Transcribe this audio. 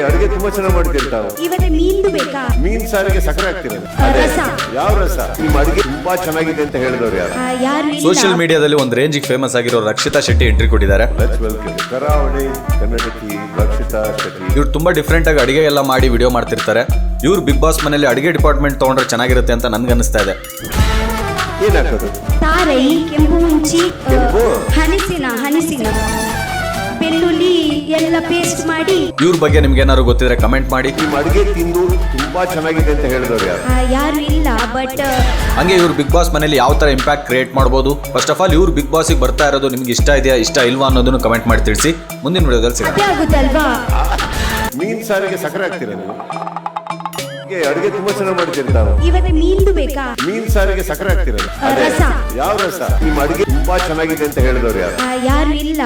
ಅಡುಗೆ ತುಂಬಾ ಚೆನ್ನಾಗಿ ಮಾಡ್ತೀರಿ ತಾವು. ಇವತ್ತು ಮೀನ್ದು ಬೇಕಾ? ಮೀನ್ ಸಾರಿಗೆ ಸಕ್ಕರೆ ಹಾಕ್ತೀರ? ರಸ. ಯಾವ ರಸ? ನಿಮ್ಮ ಅಡುಗೆ ತುಂಬಾ ಚೆನ್ನಾಗಿದೆ ಅಂತ ಹೇಳಿದವರು ಯಾರು? ಯಾರು ಇಲ್ಲ. ಸೋಷಿಯಲ್ ಮೀಡಿಯಾದಲ್ಲಿ ಒಂದು ರೇಂಜಿಗೆ ಫೇಮಸ್ ಆಗಿರೋ ರಕ್ಷಿತಾ ಶೆಟ್ಟಿ ಎಂಟ್ರಿ ಕೊಟ್ಟಿದ್ದಾರೆ. ಕರಾವಳಿ ಕನ್ನಡಕಿ ರಕ್ಷಿತಾ ಶೆಟ್ಟಿ. ಇವ್ರು ತುಂಬಾ ಡಿಫ್ರೆಂಟ್ ಆಗಿ ಅಡಿಗೆ ಎಲ್ಲ ಮಾಡಿ ವಿಡಿಯೋ ಮಾಡ್ತಿರ್ತಾರೆ. ಇವ್ರು ಬಿಗ್ ಬಾಸ್ ಮನೇಲಿ ಅಡಿಗೆ ಡಿಪಾರ್ಟ್ಮೆಂಟ್ ತಗೊಂಡ್ರೆ ಚೆನ್ನಾಗಿರುತ್ತೆ ಅಂತ ನನ್ಗೆ ಅನಿಸ್ತಾ ಇದೆ. ಏನಾಗ್ತದೆ? ತಾರೈ, ಕೆಂಪು ಮುಂಚಿ, ಕೆಂಪು? ಹನಿಸಿನ ಬೆಳ್ಳುಳ್ಳಿ ಎಲ್ಲ ಪೇಸ್ಟ್ ಮಾಡಿ. ಇವ್ರ ಬಗ್ಗೆ ನಿಮ್ಗೆ ಏನಾದ್ರು ಗೊತ್ತಿದ್ರೆ ಕಮೆಂಟ್ ಮಾಡಿ. ನಿಮ್ಮ ಅಡುಗೆ ತಿಂದು ತುಂಬಾ ಚೆನ್ನಾಗಿದೆ ಅಂತ ಹೇಳಿದವರು ಯಾರು? ಯಾರು ಇಲ್ಲ. ಬಟ್ ಹಂಗೆ ಇವ್ರು ಬಿಗ್ ಬಾಸ್ ಮನೇಲಿ ಯಾವ ತರ ಇಂಪ್ಯಾಕ್ಟ್ ಕ್ರಿಯೇಟ್ ಮಾಡಬಹುದು. ಫಸ್ಟ್ ಆಫ್ ಆಲ್ ಇವ್ರು ಬಿಗ್ ಬಾಸ್ ಬರ್ತಾ ಇರೋದು ನಿಮ್ಗೆ ಇಷ್ಟ ಇದೆಯಾ ಇಷ್ಟ ಇಲ್ವಾ ಅನ್ನೋದನ್ನು ಕಮೆಂಟ್ ಮಾಡಿ ತಿಳಿಸಿ. ಮುಂದಿನ ವಿಡಿಯೋದಲ್ಲಿ ಸಿಗೋಣ. ಅದೇ ಆಗುತ್ತಲ್ವಾ? ಮೀನ್ ಸಾರಿಗೆ ಸಕ್ಕರೆ ಹಾಕ್ತೀರ ನೀವು? ಅಡುಗೆ ತುಂಬಾ ಚೆನ್ನಾಗಿ ಮಾಡ್ತೀರಿ ತಾವು. ಇವತ್ತು ಮೀನ್ದು ಬೇಕಾ? ಮೀನ್ ಸಾರಿಗೆ ಸಕ್ಕರೆ ಹಾಕ್ತೀರ? ರಸ. ಯಾವ ರಸ? ನಿಮ್ಮ ಅಡುಗೆ ತುಂಬಾ ಚೆನ್ನಾಗಿದೆ ಅಂತ ಹೇಳಿದವರು ಯಾರು? ಯಾರು ಇಲ್ಲ.